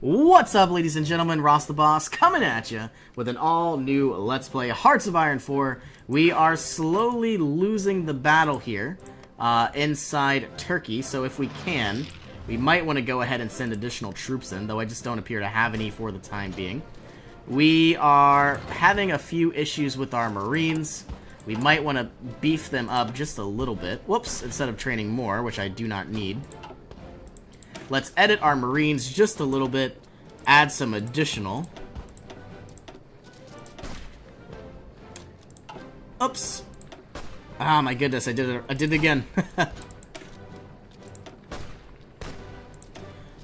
What's up, ladies and gentlemen? Ross the Boss coming at you with an all-new Let's Play Hearts of Iron 4. We are slowly losing the battle here inside Turkey, so if we can, we might want to go ahead and send additional troops in, though I just don't appear to have any for the time being. We are having a few issues with our Marines. We might want to beef them up just a little bit. Whoops, instead of training more, which I do not need. Let's edit our Marines just a little bit, add some additional. Oops. Ah, my goodness, I did it again.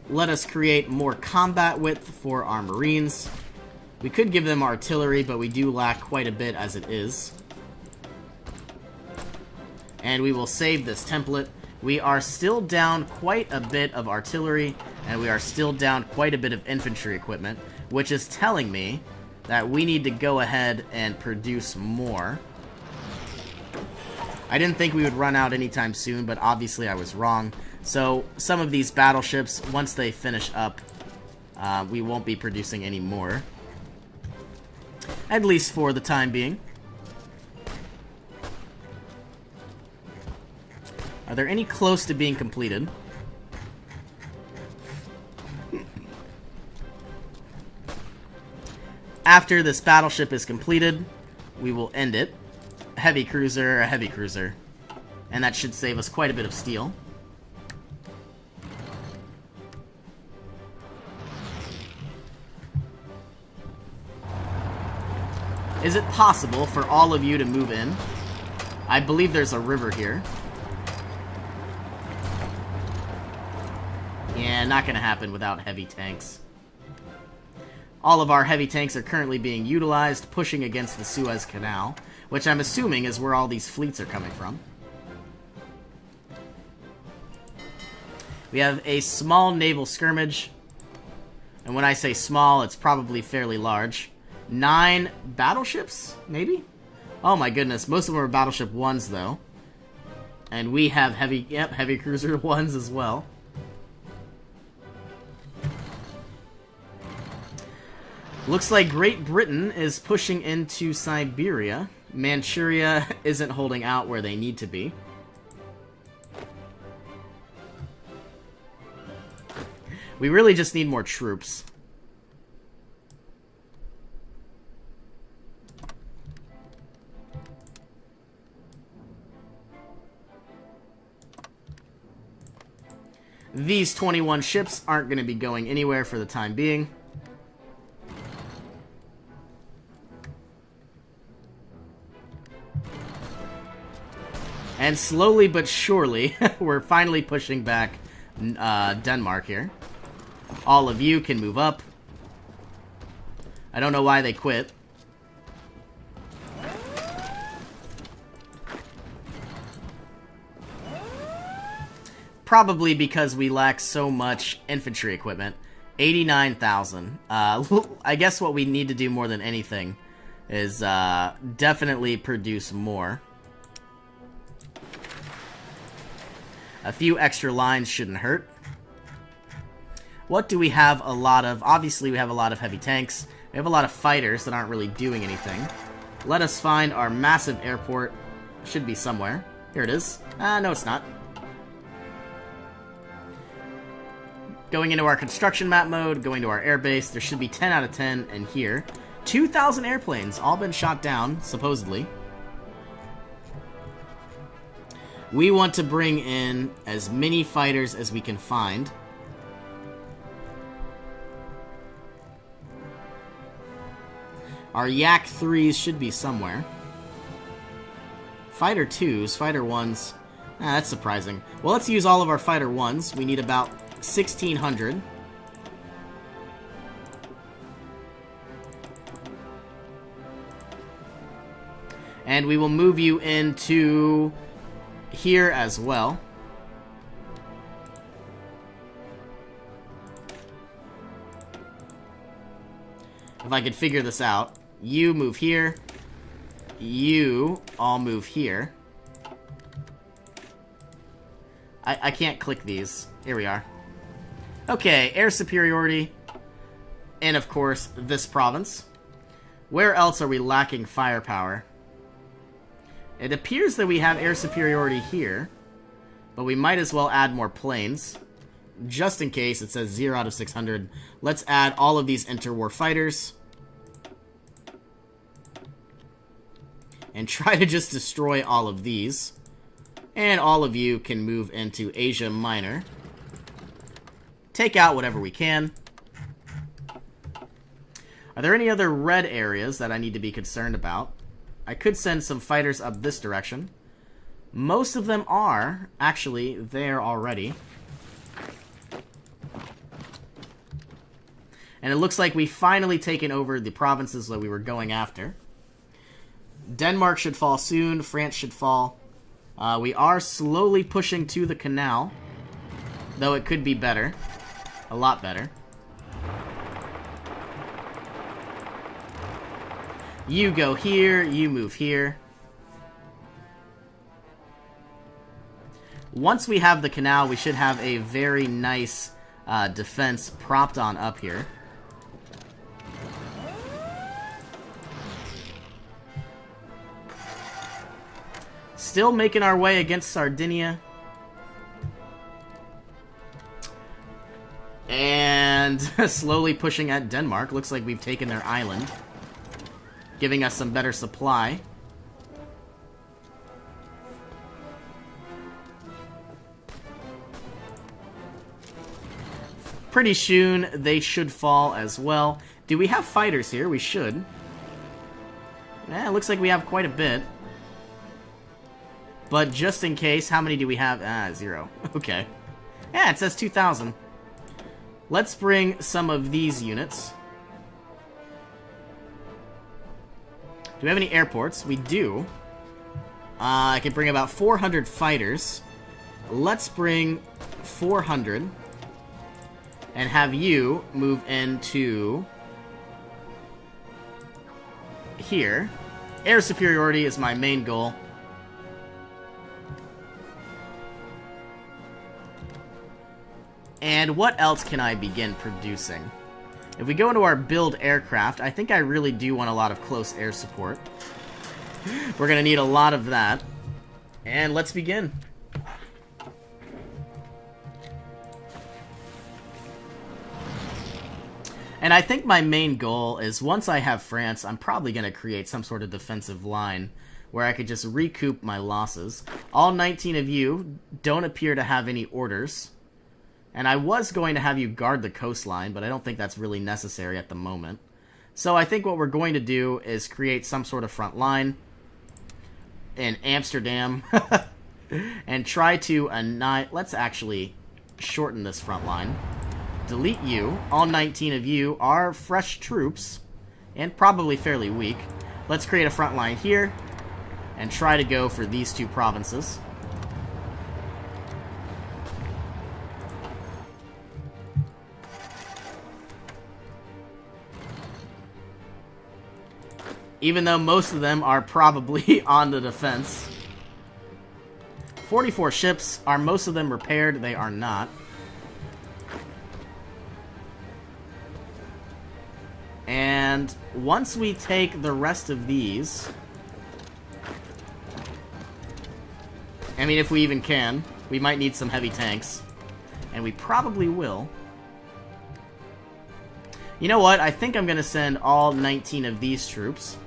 Let us create more combat width for our Marines. We could give them artillery, but we do lack quite a bit as it is. And we will save this template. We are still down quite a bit of artillery, and we are still down quite a bit of infantry equipment, which is telling me that we need to go ahead and produce more. I didn't think we would run out anytime soon, but obviously I was wrong. So some of these battleships, once they finish up, we won't be producing any more. At least for the time being. Are there any close to being completed? After this battleship is completed, we will end it. A heavy cruiser. And that should save us quite a bit of steel. Is it possible for all of you to move in? I believe there's a river here. Yeah, not gonna happen without heavy tanks. All of our heavy tanks are currently being utilized, pushing against the Suez Canal, which I'm assuming is where all these fleets are coming from. We have a small naval skirmish, and when I say small, it's probably fairly large. 9 battleships, maybe? Oh my goodness, most of them are battleship 1s though. And we have heavy cruiser 1s as well. Looks like Great Britain is pushing into Siberia. Manchuria isn't holding out where they need to be. We really just need more troops. These 21 ships aren't going to be going anywhere for the time being. And slowly but surely, we're finally pushing back Denmark here. All of you can move up. I don't know why they quit. Probably because we lack so much infantry equipment. 89,000. I guess what we need to do more than anything is definitely produce more. A few extra lines shouldn't hurt. What do we have a lot of? Obviously, we have a lot of heavy tanks. We have a lot of fighters that aren't really doing anything. Let us find our massive airport. Should be somewhere. Here it is. No, it's not. Going into our construction map mode, going to our airbase. There should be 10 out of 10 in here. 2,000 airplanes, all been shot down, supposedly. We want to bring in as many fighters as we can find. Our Yak 3s should be somewhere. Fighter 2s, Fighter 1s. That's surprising. Well, let's use all of our Fighter 1s. We need about 1,600. And we will move you into here as well. If I could figure this out. You move here. You all move here. I can't click these. Here we are. Okay, air superiority. And of course, this province. Where else are we lacking firepower? It appears that we have air superiority here, but we might as well add more planes. Just in case it says 0 out of 600, let's add all of these interwar fighters. And try to just destroy all of these. And all of you can move into Asia Minor. Take out whatever we can. Are there any other red areas that I need to be concerned about? I could send some fighters up this direction. Most of them are actually there already. And it looks like we've finally taken over the provinces that we were going after. Denmark should fall soon. France should fall. We are slowly pushing to the canal, though it could be better. A lot better. You go here, you move here. Once we have the canal, we should have a very nice defense propped on up here. Still making our way against Sardinia. And slowly pushing at Denmark. Looks like we've taken their island, giving us some better supply. Pretty soon, they should fall as well. Do we have fighters here? We should. It looks like we have quite a bit. But just in case, how many do we have? 0. Okay. Yeah, it says 2,000. Let's bring some of these units. Do we have any airports? We do. I could bring about 400 fighters. Let's bring 400. And have you move into here. Air superiority is my main goal. And what else can I begin producing? If we go into our build aircraft, I think I really do want a lot of close air support. We're going to need a lot of that. And let's begin. And I think my main goal is once I have France, I'm probably going to create some sort of defensive line where I could just recoup my losses. All 19 of you don't appear to have any orders. And I was going to have you guard the coastline, but I don't think that's really necessary at the moment. So I think what we're going to do is create some sort of front line in Amsterdam and try to annihilate. Let's actually shorten this front line. Delete you. All 19 of you are fresh troops and probably fairly weak. Let's create a front line here and try to go for these two provinces. Even though most of them are probably on the defense. 44 ships. Are most of them repaired? They are not. And once we take the rest of these... I mean, if we even can. We might need some heavy tanks. And we probably will. You know what? I think I'm going to send all 19 of these troops.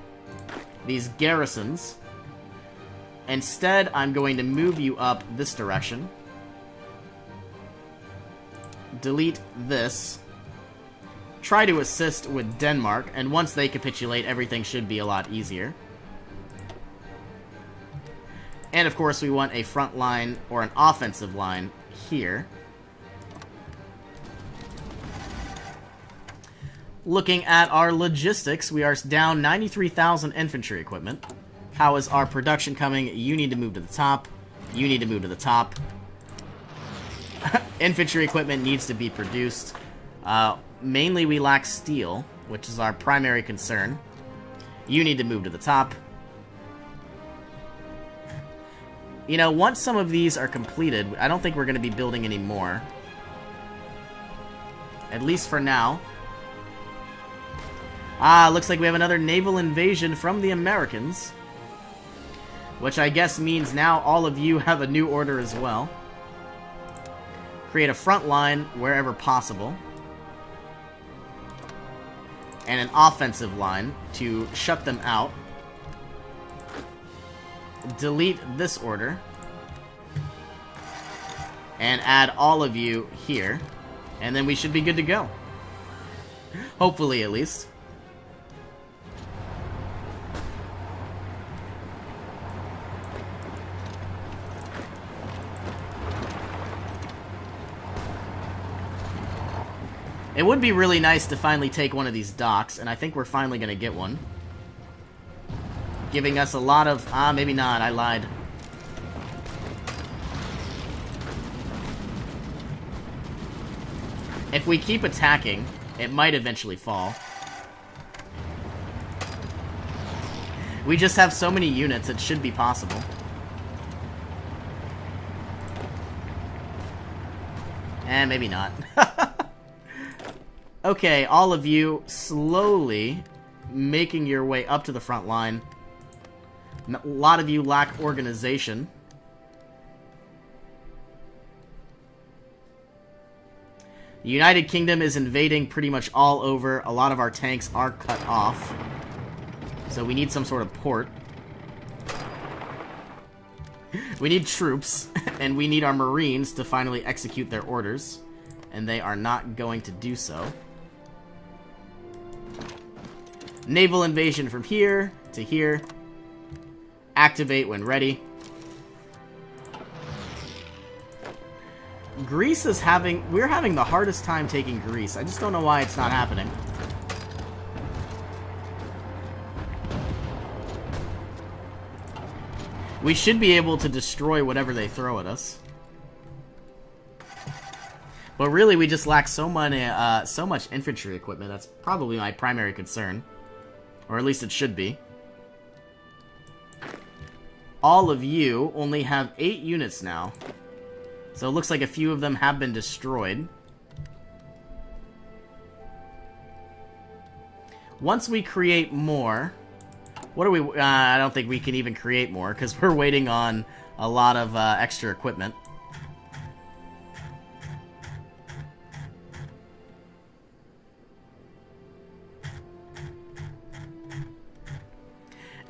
These garrisons. Instead, I'm going to move you up this direction. Delete this. Try to assist with Denmark, and once they capitulate, everything should be a lot easier. And of course, we want a front line or an offensive line here. Looking at our logistics, we are down 93,000 infantry equipment. How is our production coming? You need to move to the top. You need to move to the top. Infantry equipment needs to be produced. Mainly we lack steel, which is our primary concern. You need to move to the top. You know, once some of these are completed, I don't think we're going to be building any more. At least for now. Ah, looks like we have another naval invasion from the Americans. Which I guess means now all of you have a new order as well. Create a front line wherever possible. And an offensive line to shut them out. Delete this order. And add all of you here. And then we should be good to go. Hopefully, at least. It would be really nice to finally take one of these docks, and I think we're finally going to get one. Giving us a lot of... Ah, maybe not. I lied. If we keep attacking, it might eventually fall. We just have so many units, it should be possible. And maybe not. Okay, all of you slowly making your way up to the front line. A lot of you lack organization. The United Kingdom is invading pretty much all over. A lot of our tanks are cut off. So we need some sort of port. We need troops, and we need our Marines to finally execute their orders. And they are not going to do so. Naval invasion from here to here. Activate when ready. Greece is having... We're having the hardest time taking Greece. I just don't know why it's not happening. We should be able to destroy whatever they throw at us. But really, we just lack so much infantry equipment. That's probably my primary concern. Or at least it should be. All of you only have 8 units now. So it looks like a few of them have been destroyed. Once we create more... What are we... I don't think we can even create more, because we're waiting on a lot of extra equipment.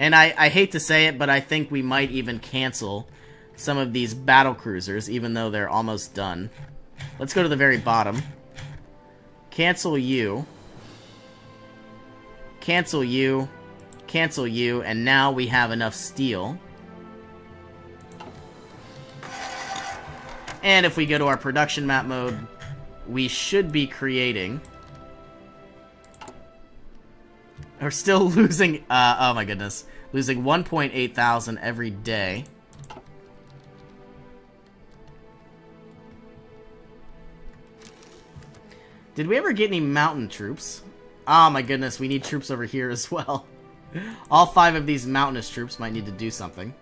And I hate to say it, but I think we might even cancel some of these battle cruisers, even though they're almost done. Let's go to the very bottom. Cancel you. Cancel you. Cancel you. And now we have enough steel. And if we go to our production map mode, we should be creating... We're still losing, oh my goodness. Losing 1.8 thousand every day. Did we ever get any mountain troops? Oh my goodness, we need troops over here as well. All 5 of these mountainous troops might need to do something.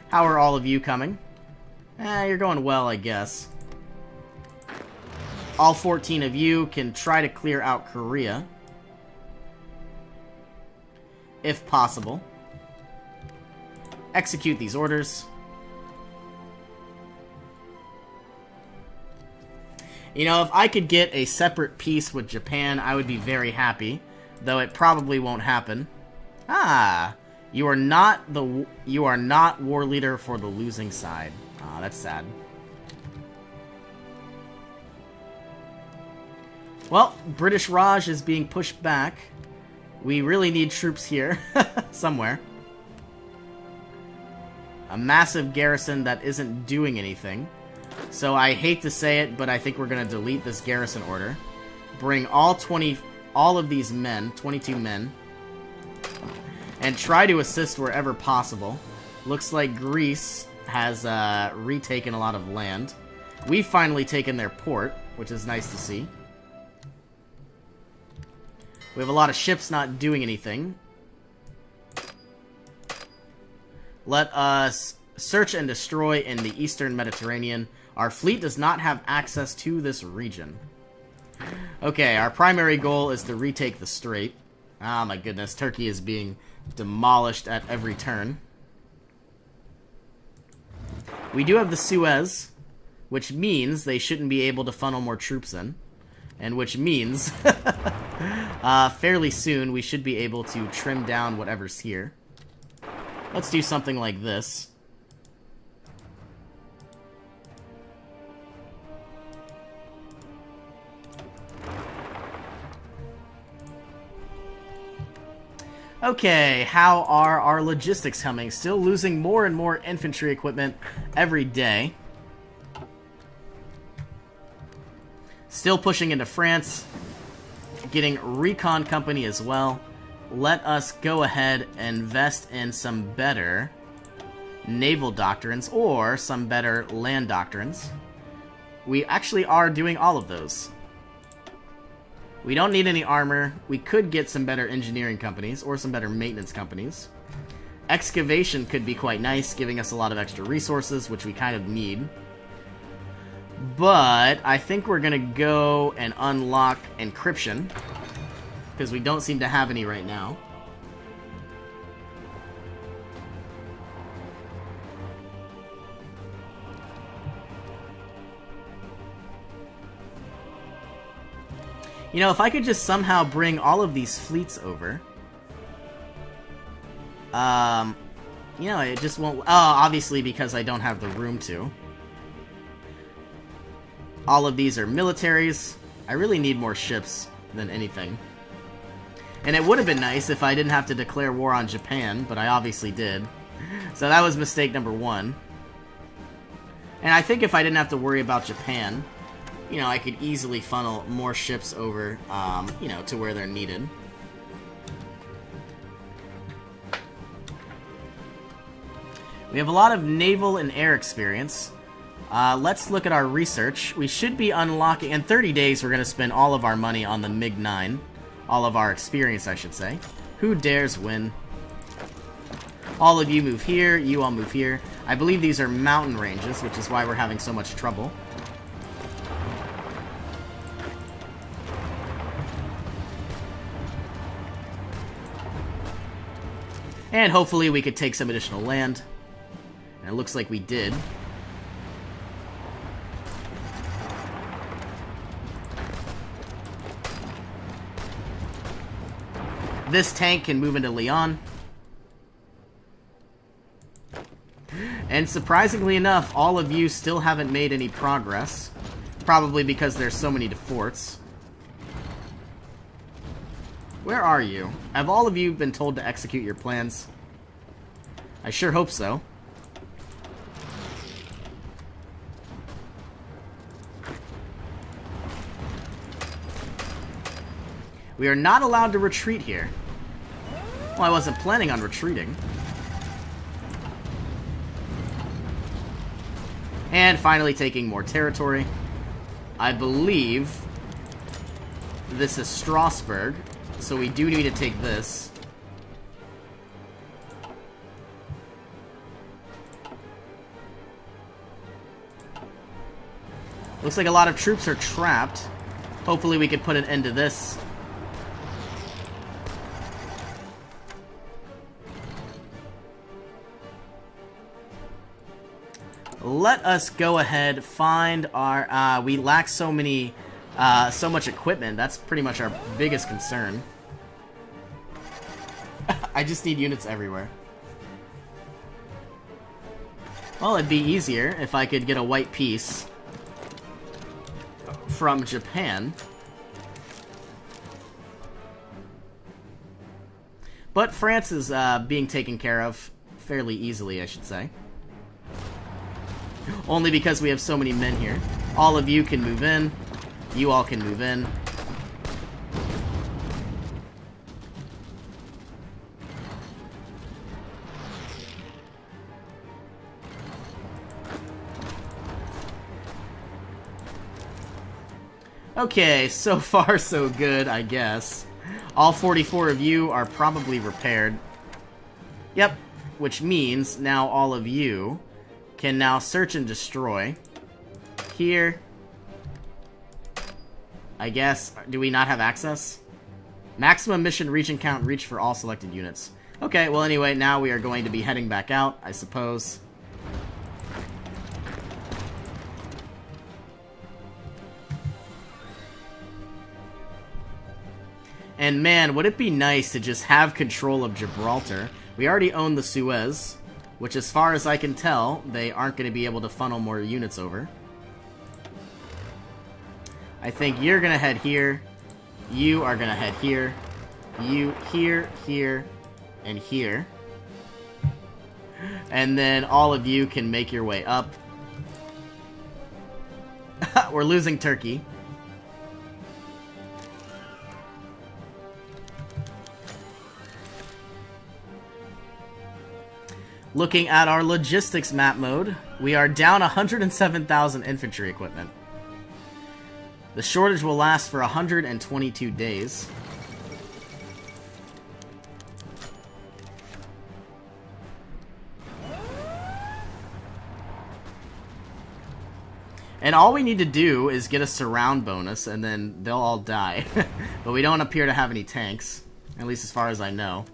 How are all of you coming? You're going well, I guess. All 14 of you can try to clear out Korea. If possible. Execute these orders. You know, if I could get a separate peace with Japan, I would be very happy. Though it probably won't happen. Ah, you are not war leader for the losing side. Ah, that's sad. Well, British Raj is being pushed back. We really need troops here. Somewhere. A massive garrison that isn't doing anything. So I hate to say it, but I think we're going to delete this garrison order. Bring all of these men, 22 men. And try to assist wherever possible. Looks like Greece has retaken a lot of land. We've finally taken their port, which is nice to see. We have a lot of ships not doing anything. Let us search and destroy in the Eastern Mediterranean. Our fleet does not have access to this region. Okay, our primary goal is to retake the strait. Ah, my goodness. Turkey is being demolished at every turn. We do have the Suez, which means they shouldn't be able to funnel more troops in. And which means, fairly soon, we should be able to trim down whatever's here. Let's do something like this. Okay, how are our logistics coming? Still losing more and more infantry equipment every day. Still pushing into France. Getting recon company as well. Let us go ahead and invest in some better naval doctrines or some better land doctrines. We actually are doing all of those. We don't need any armor. We could get some better engineering companies or some better maintenance companies. Excavation could be quite nice, giving us a lot of extra resources, which we kind of need. But I think we're going to go and unlock encryption, because we don't seem to have any right now. You know, if I could just somehow bring all of these fleets over. You know, it just won't... Oh, obviously because I don't have the room to. All of these are militaries. I really need more ships than anything. And it would have been nice if I didn't have to declare war on Japan, but I obviously did. So that was mistake number one. And I think if I didn't have to worry about Japan... You know, I could easily funnel more ships over, you know, to where they're needed. We have a lot of naval and air experience. Let's look at our research. We should be unlocking... In 30 days, we're going to spend all of our money on the MiG-9. All of our experience, I should say. Who dares win? All of you move here. You all move here. I believe these are mountain ranges, which is why we're having so much trouble. And hopefully we could take some additional land. And it looks like we did. This tank can move into Lyon. And surprisingly enough, all of you still haven't made any progress. Probably because there's so many forts. Where are you? Have all of you been told to execute your plans? I sure hope so. We are not allowed to retreat here. Well, I wasn't planning on retreating. And finally taking more territory. I believe this is Strasbourg. So we do need to take this. Looks like a lot of troops are trapped. Hopefully we could put an end to this. Let us go ahead, find our... we lack so many... so much equipment. That's pretty much our biggest concern. I just need units everywhere. Well, it'd be easier if I could get a white piece from Japan. But France is being taken care of fairly easily, I should say. Only because we have so many men here. All of you can move in. You all can move in. Okay, so far so good, I guess. All 44 of you are probably repaired. Yep, which means now all of you can now search and destroy. Here. I guess, do we not have access? Maximum mission region count reached for all selected units. Okay, well anyway, now we are going to be heading back out, I suppose. And man, would it be nice to just have control of Gibraltar. We already own the Suez, which as far as I can tell, they aren't going to be able to funnel more units over. I think you're going to head here. You are going to head here. You here, here, and here. And then all of you can make your way up. We're losing Turkey. Looking at our logistics map mode, we are down 107,000 infantry equipment. The shortage will last for 122 days. And all we need to do is get a surround bonus, and then they'll all die. But we don't appear to have any tanks, at least as far as I know.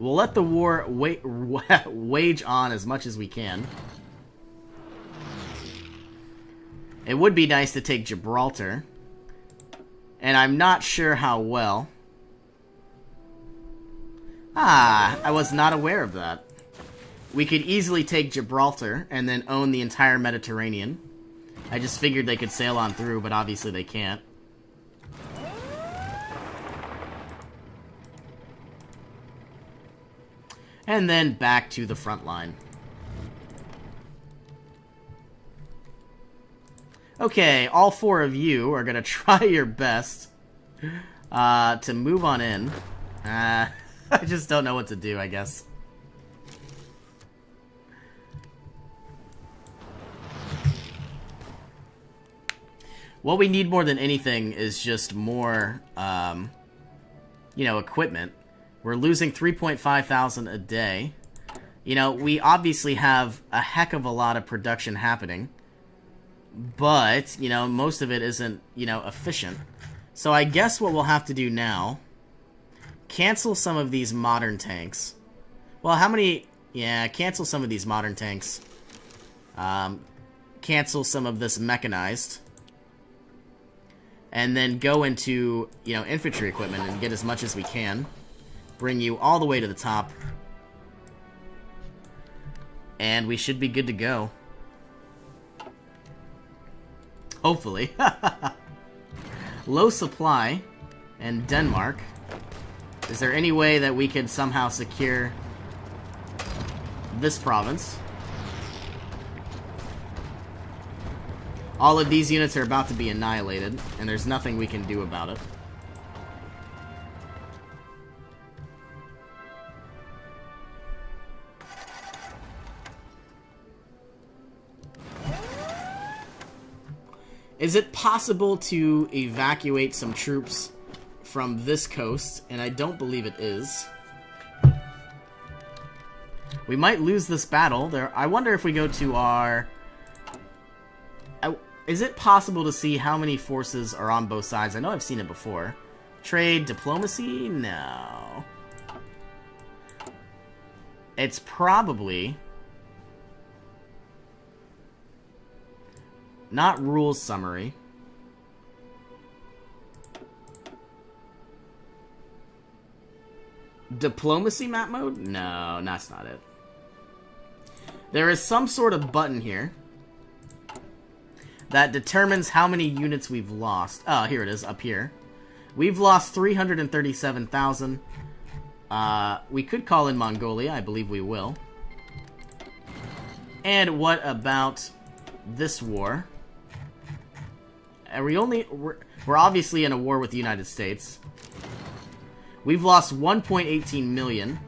We'll let the war wage on as much as we can. It would be nice to take Gibraltar. And I'm not sure how well. Ah, I was not aware of that. We could easily take Gibraltar and then own the entire Mediterranean. I just figured they could sail on through, but obviously they can't. And then back to the front line. Okay, all four of you are gonna try your best to move on in. I just don't know what to do, I guess. What we need more than anything is just more, you know, equipment. We're losing 3.5 thousand a day. You know, we obviously have a heck of a lot of production happening. But, you know, most of it isn't, you know, efficient. So I guess what we'll have to do now... Cancel some of these modern tanks. Well, how many... Yeah, cancel some of these modern tanks. Cancel some of this mechanized. And then go into, you know, infantry equipment and get as much as we can. Bring you all the way to the top. And we should be good to go. Hopefully. Low supply. And Denmark. Is there any way that we can somehow secure this province? All of these units are about to be annihilated, and there's nothing we can do about it. Is it possible to evacuate some troops from this coast? And I don't believe it is. We might lose this battle. I wonder if we go to our... Is it possible to see how many forces are on both sides? I know I've seen it before. Trade, diplomacy? No. It's probably... not rules summary. Diplomacy map mode? No, that's not it. There is some sort of button here that determines how many units we've lost. Oh, here it is, up here. We've lost 337,000. We could call in Mongolia. I believe we will. And what about this war? We're obviously in a war with the United States. We've lost 1.18 million,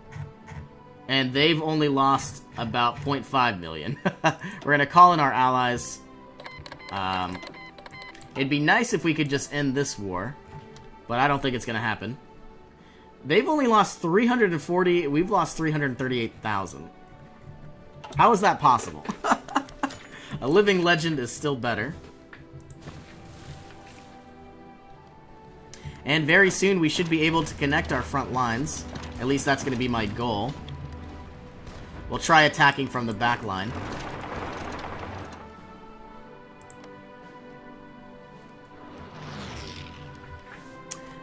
and they've only lost about 0.5 million. We're gonna call in our allies. It'd be nice if we could just end this war, but I don't think it's gonna happen. They've only lost 340. We've lost 338,000. How is that possible? A living legend is still better. And very soon we should be able to connect our front lines. At least that's going to be my goal. We'll try attacking from the back line.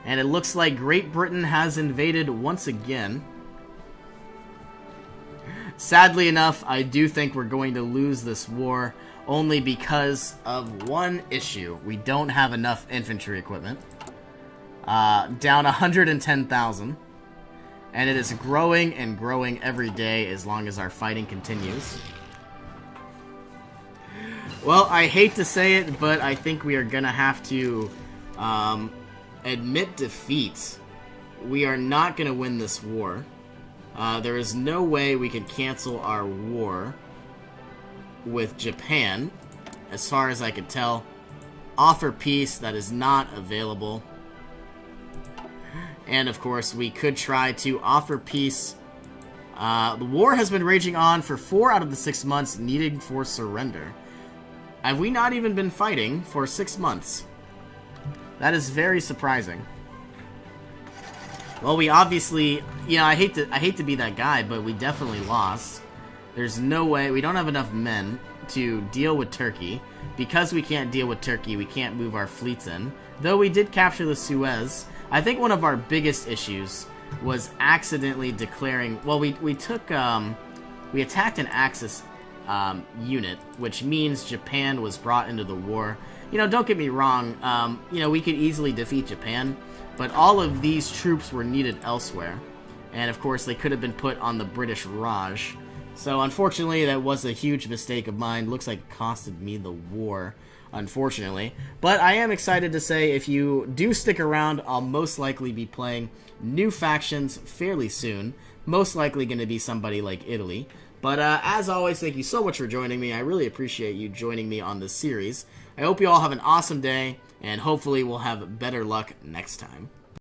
And it looks like Great Britain has invaded once again. Sadly enough, I do think we're going to lose this war only because of one issue. We don't have enough infantry equipment. Down 110,000. And it is growing and growing every day as long as our fighting continues. Well, I hate to say it, but I think we are going to have to admit defeat. We are not going to win this war. There is no way we can cancel our war with Japan. As far as I can tell, offer peace, that is not available. And of course, we could try to offer peace. The war has been raging on for 4 out of the 6 months needing for surrender. Have we not even been fighting for 6 months? That is very surprising. Well, we obviously, you know, I hate to be that guy, but we definitely lost. There's no way, we don't have enough men to deal with Turkey. Because we can't deal with Turkey, we can't move our fleets in. Though we did capture the Suez. I think one of our biggest issues was accidentally declaring, well, we attacked an Axis unit, which means Japan was brought into the war. You know, don't get me wrong, you know, we could easily defeat Japan, but all of these troops were needed elsewhere. And of course, they could have been put on the British Raj. So unfortunately, that was a huge mistake of mine. Looks like it costed me the war, unfortunately. But I am excited to say, if you do stick around, I'll most likely be playing new factions fairly soon. Most likely going to be somebody like Italy. But as always, thank you so much for joining me. I really appreciate you joining me on this series. I hope you all have an awesome day, and hopefully we'll have better luck next time.